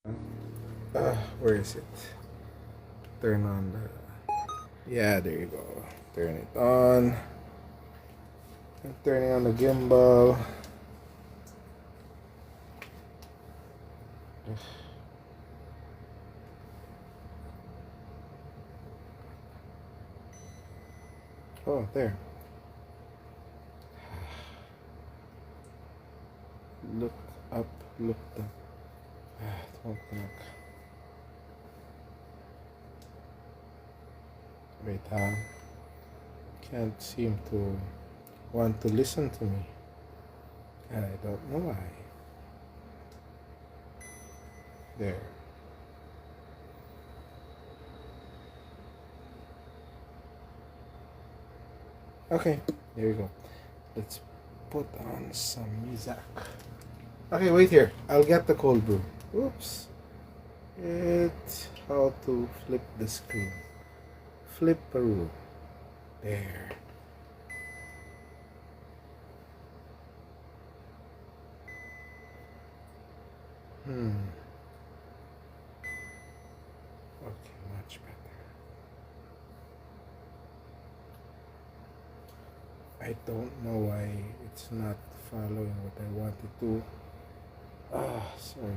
Where is it? Turn on the... Yeah, there you go. Turn it on. I'm turning on the gimbal. Oh, there. Look up, look down. It won't connect. Wait, can't seem to want to listen to me. And I don't know why. There. Okay, there you go. Let's put on some music. Okay, wait here. I'll get the cold brew. Oops. It's how to flip the screen. Flip Brew. There. Okay, much better. I don't know why it's not following what I wanted to. Sorry.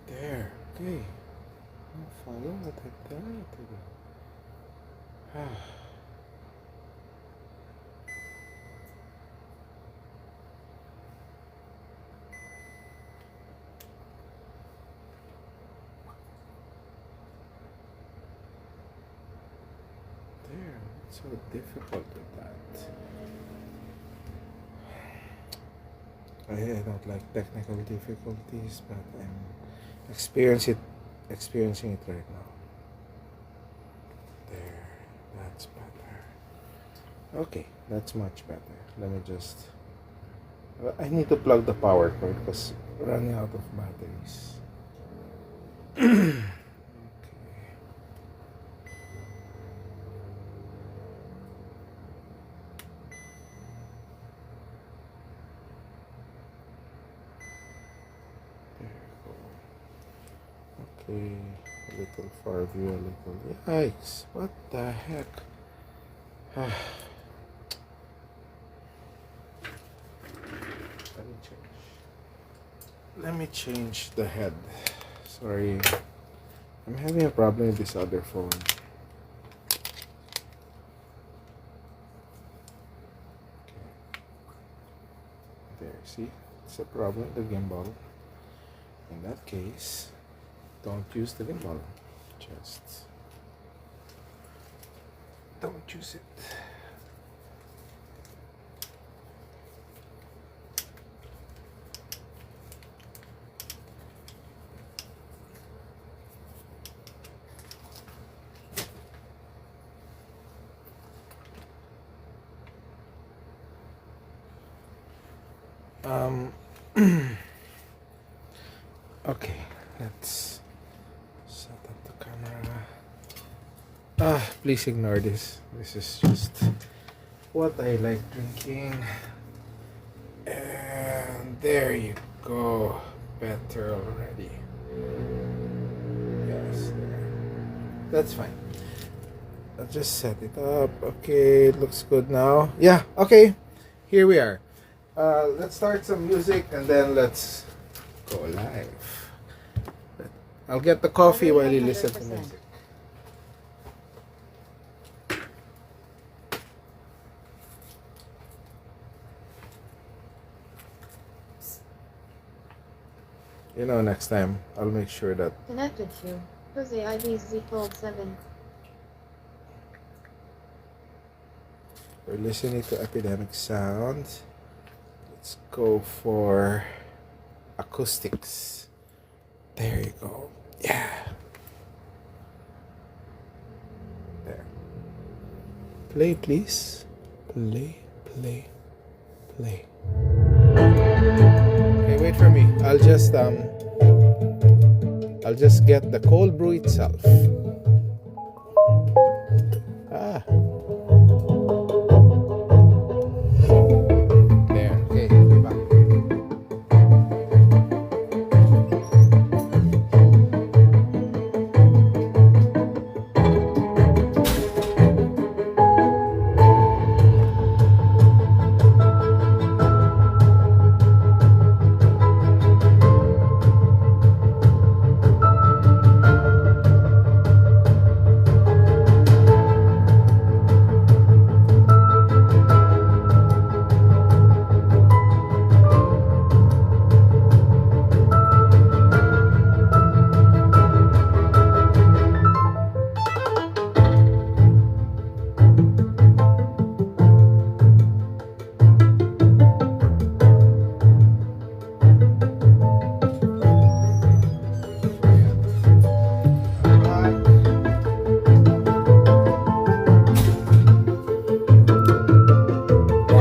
There. Okay. I'll follow what I tell you to do. There. It's so difficult with that. I don't like technical difficulties, but I'm experiencing it right now. There, that's better. Okay, that's much better. Let me just... I need to plug the power cord because running out of batteries. Okay. Okay, a little far view, a little... Yikes, what the heck? Let me change the head. Sorry, I'm having a problem with this other phone. Okay. There, see? It's a problem with the gimbal. In that case, don't use the gimbal. Just don't use it. Okay, let's set up the camera. Please ignore this. This is just what I like drinking. And there you go. Better already. Yes, there. That's fine. I'll just set it up. Okay, it looks good now. Yeah, okay. Here we are. Let's start some music and then let's go live. I'll get the coffee while you listen to music. You know, next time I'll make sure that... Connected to Jose ID Z-Fold 7. We're listening to Epidemic Sound. Let's go for acoustics. There you go. Yeah. There. Play, please. Play, play, play. Okay, wait for me. I'll just I'll just get the cold brew itself. Ah, there. Okay, be back.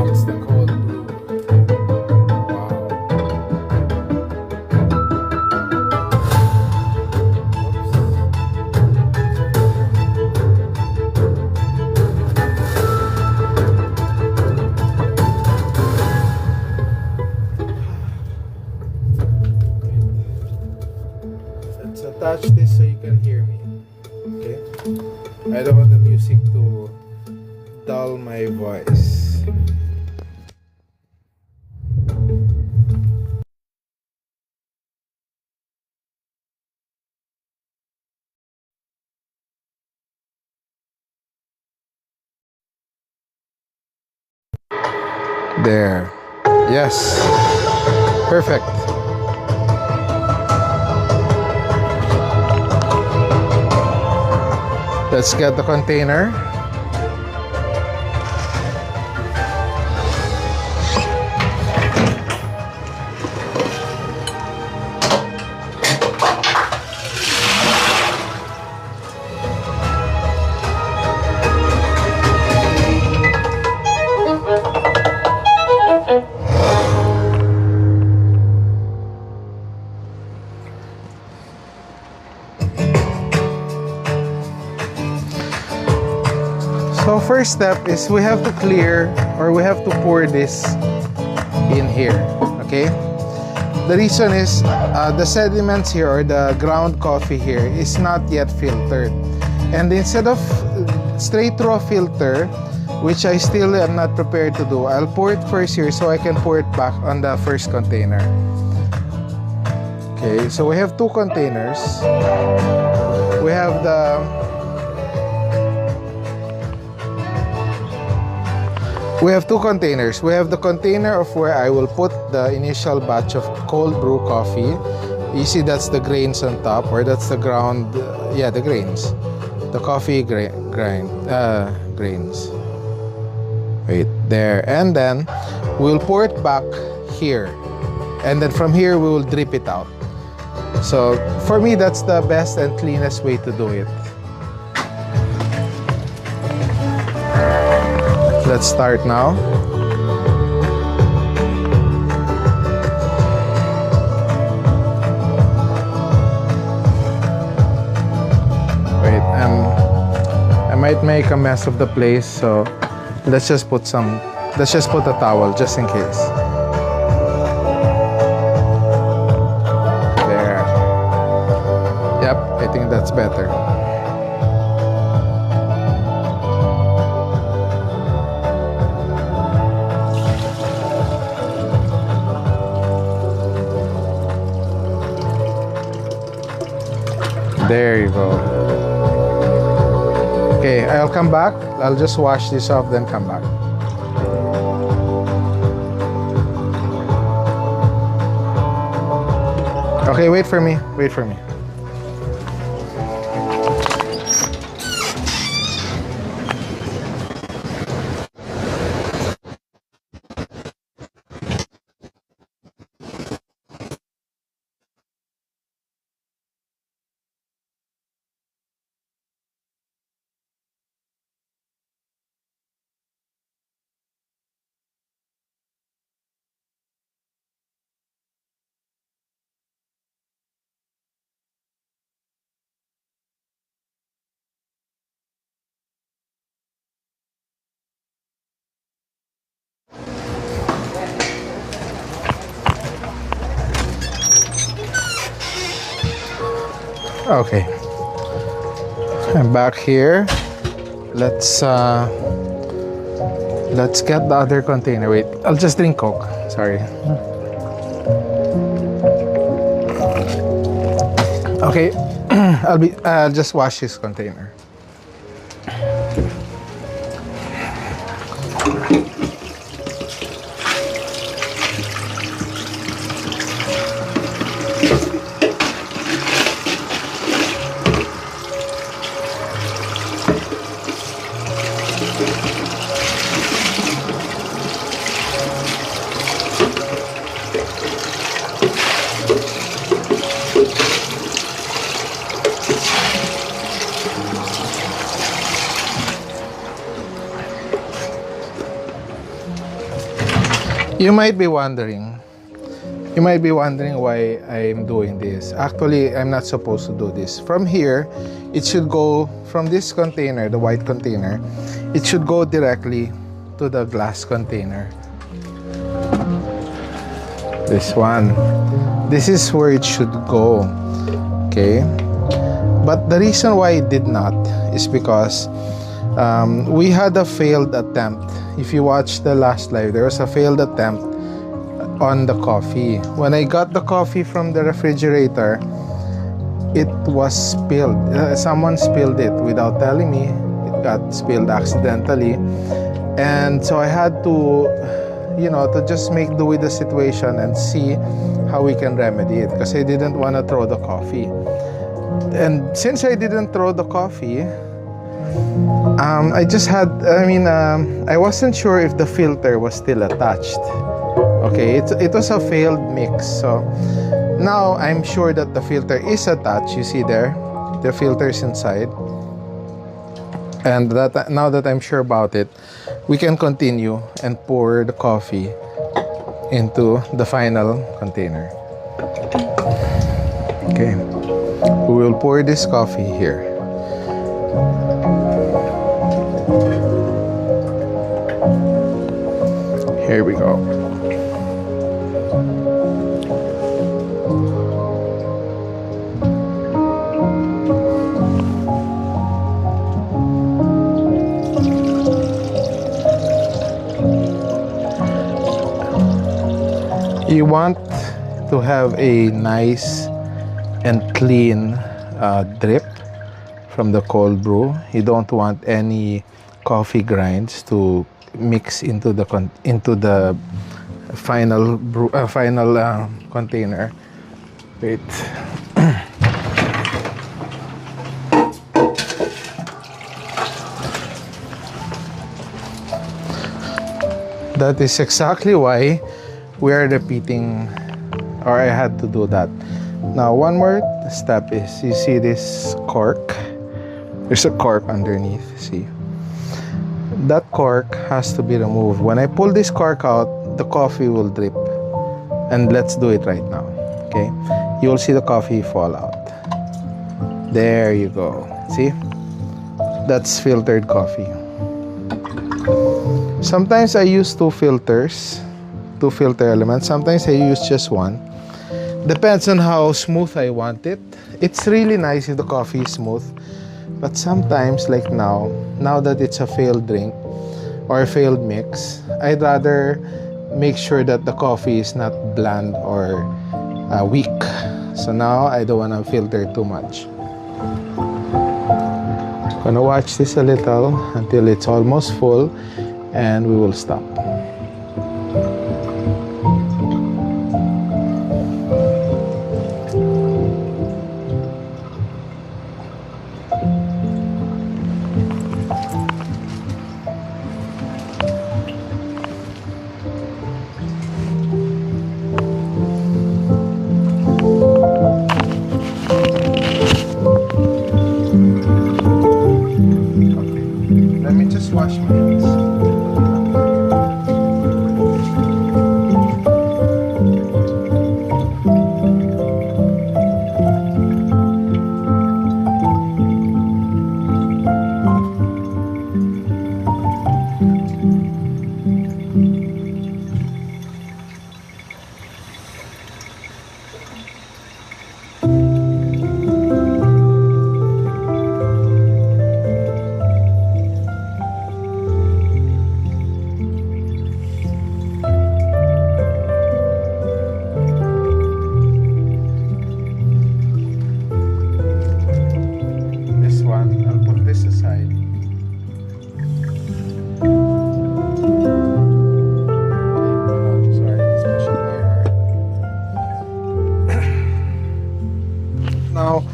That's the cold brew. Wow. Let's attach this so you can hear me. Okay? I don't want the music to dull my voice. There. Yes. Perfect. Let's get the container. So first step is we have to clear, or we have to pour this in here, okay? The reason is the sediments here, or the ground coffee here, is not yet filtered. And instead of straight through a filter, which I still am not prepared to do, I'll pour it first here so I can pour it back on the first container. Okay, so we have two containers. We have the We have two containers. We have the container of where I will put the initial batch of cold brew coffee. You see that's the grains on top, or that's the ground, yeah, the grains. The coffee grains. Wait, there. And then we'll pour it back here. And then from here we will drip it out. So for me, that's the best and cleanest way to do it. Let's start now. Wait, I might make a mess of the place, so let's just put a towel just in case. There. Yep, I think that's better. There you go. Okay, I'll come back. I'll just wash this off, then come back. Okay, wait for me. Wait for me. Okay, I'm back here. Let's get the other container. Wait, I'll just drink Coke. Sorry. Okay, I'll just wash this container. You might be wondering why I'm doing this. Actually, I'm not supposed to do this. From here, it should go from this container, the white container, it should go directly to the glass container. This one. This is where it should go. Okay? But the reason why it did not is because we had a failed attempt. If you watch the last live, there was a failed attempt on the coffee. When I got the coffee from the refrigerator, it was spilled. Someone spilled it without telling me. It got spilled accidentally. And so I had to, to just make do with the situation and see how we can remedy it, because I didn't want to throw the coffee. And since I didn't throw the coffee, I wasn't sure if the filter was still attached. Okay, it was a failed mix. So now I'm sure that the filter is attached. You see there, the filter is inside. And now that I'm sure about it, we can continue and pour the coffee into the final container. Okay, we will pour this coffee here. Here we go. You want to have a nice and clean drip from the cold brew. You don't want any coffee grinds to mix into the final container. Wait. That is exactly why we are repeating, or I had to do that. Now, one more step is, you see this cork? There's a cork underneath, see? That cork has to be removed. When I pull this cork out, the coffee will drip. And let's do it right now, okay? You will see the coffee fall out. There you go. See? That's filtered coffee. Sometimes I use two filter elements. Sometimes I use just one. Depends on how smooth I want it. It's really nice if the coffee is smooth. But sometimes, like now that it's a failed drink or a failed mix, I'd rather make sure that the coffee is not bland or weak. So now I don't want to filter too much. I'm gonna watch this a little until it's almost full, and we will stop. Let me just wash my hands. Now,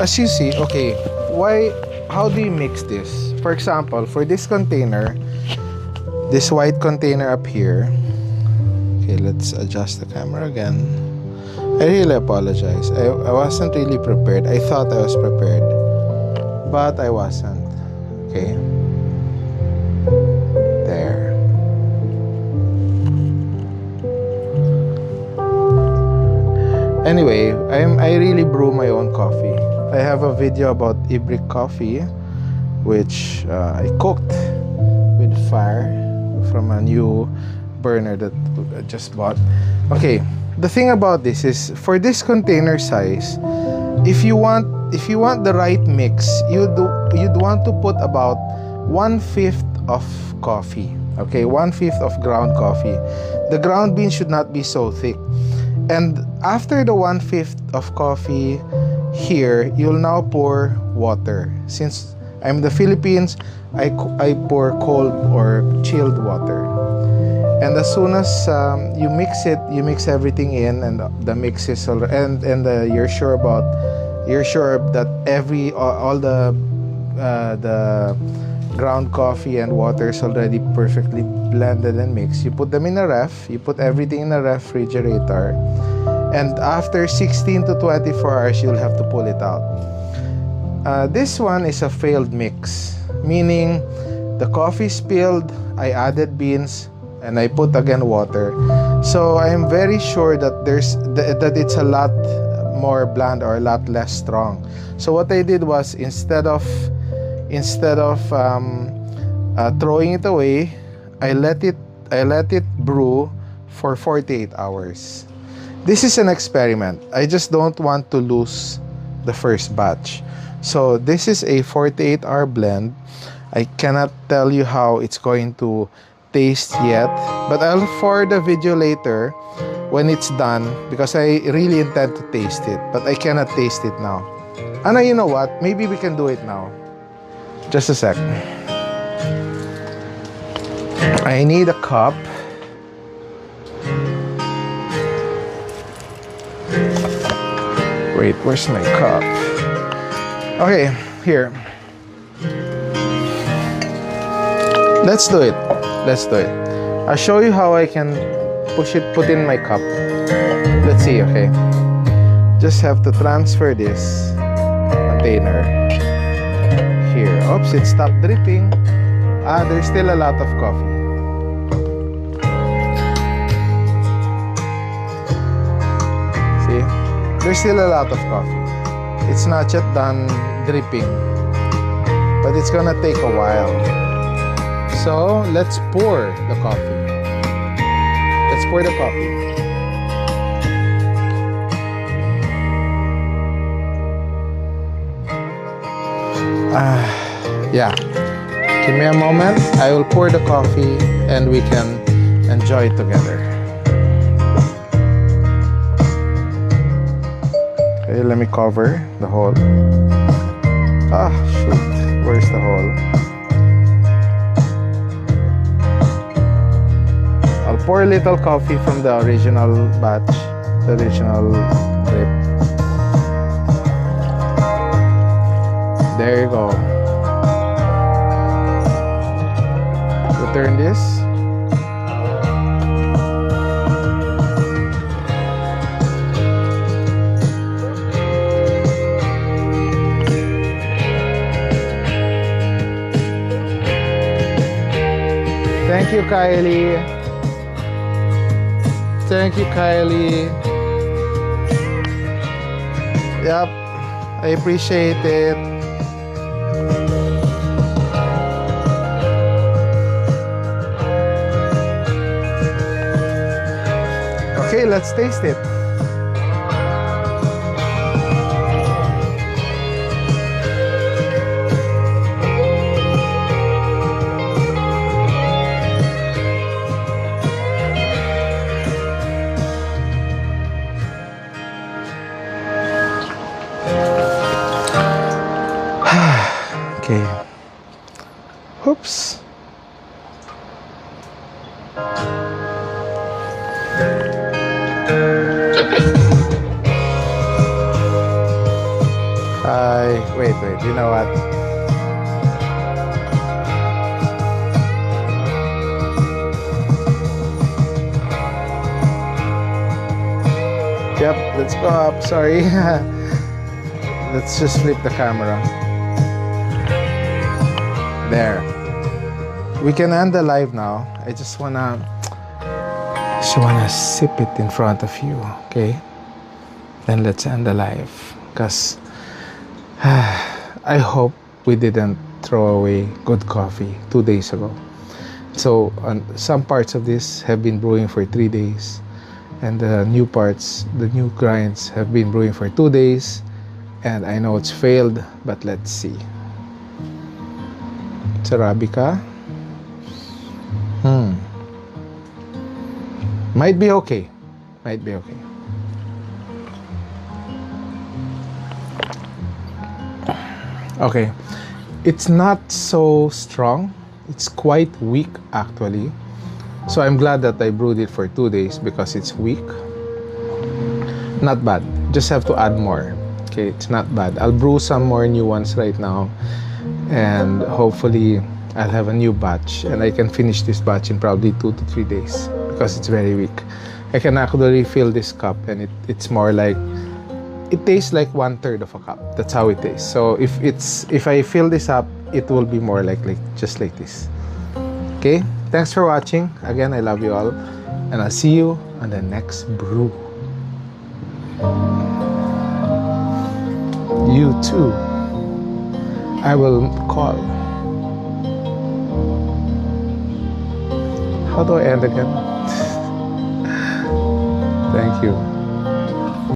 as you see, okay, how do you mix this? For example, for this container, this white container up here, okay, let's adjust the camera again. I really apologize. I wasn't really prepared. I thought I was prepared, but I wasn't. Okay. There. Anyway, I really brew my own coffee. I have a video about Ibrick coffee, which I cooked with fire from a new burner that I just bought. Okay, the thing about this is, for this container size, if you want the right mix, you'd want to put about 1/5 of coffee. Okay, 1/5 of ground coffee. The ground bean should not be so thick. And after the 1/5 of coffee, here you'll now pour water. Since I'm in the Philippines, I pour cold or chilled water. And as soon as you mix everything in, and the mix is you're sure that all the ground coffee and water is already perfectly blended and mixed. You put them in a ref. You put everything in a refrigerator, and after 16 to 24 hours, you'll have to pull it out. This one is a failed mix, meaning the coffee spilled, I added beans, and I put again water. So I am very sure that that it's a lot more bland or a lot less strong. So what I did was, instead of throwing it away, I let it brew for 48 hours. This is an experiment. I just don't want to lose the first batch. So this is a 48-hour blend. I cannot tell you how it's going to taste yet, but I'll forward the video later when it's done, because I really intend to taste it, but I cannot taste it now. Anna, you know what? Maybe we can do it now. Just a sec. I need a cup. Wait, where's my cup? Okay, here. Let's do it. I'll show you how I can put in my cup. Let's see, okay. Just have to transfer this container here. Oops, it stopped dripping. There's still a lot of coffee. See? There's still a lot of coffee. It's not yet done dripping, but it's gonna take a while. So let's pour the coffee. Let's pour the coffee. Yeah. Give me a moment. I will pour the coffee and we can enjoy it together. Okay, let me cover the hole. Shoot. Where's the hole? I'll pour a little coffee from the original batch, the original drip. There you go. Turn this. Thank you, Kylie. Thank you, Kylie. Yep, I appreciate it. Okay, let's taste it. Okay. Oops. Wait, you know what? Yep, let's go up. Sorry. Let's just flip the camera. There. We can end the live now. I just wanna sip it in front of you, okay? Then let's end the live. Cause I hope we didn't throw away good coffee 2 days ago. So some parts of this have been brewing for 3 days, and the new parts, the new grinds have been brewing for 2 days, and I know it's failed, but let's see. It's Arabica. Might be okay. Okay, it's not so strong. It's quite weak actually. So I'm glad that I brewed it for 2 days because it's weak. Not bad. Just have to add more. Okay, it's not bad. I'll brew some more new ones right now, and hopefully I'll have a new batch, and I can finish this batch in probably 2 to 3 days because it's very weak. I can actually fill this cup, and it's more like, it tastes like 1/3 of a cup. That's how it tastes. So if I fill this up, it will be more like just like this. Okay, thanks for watching. Again, I love you all, and I'll see you on the next brew. You too. I will call. How do I end again? Thank you.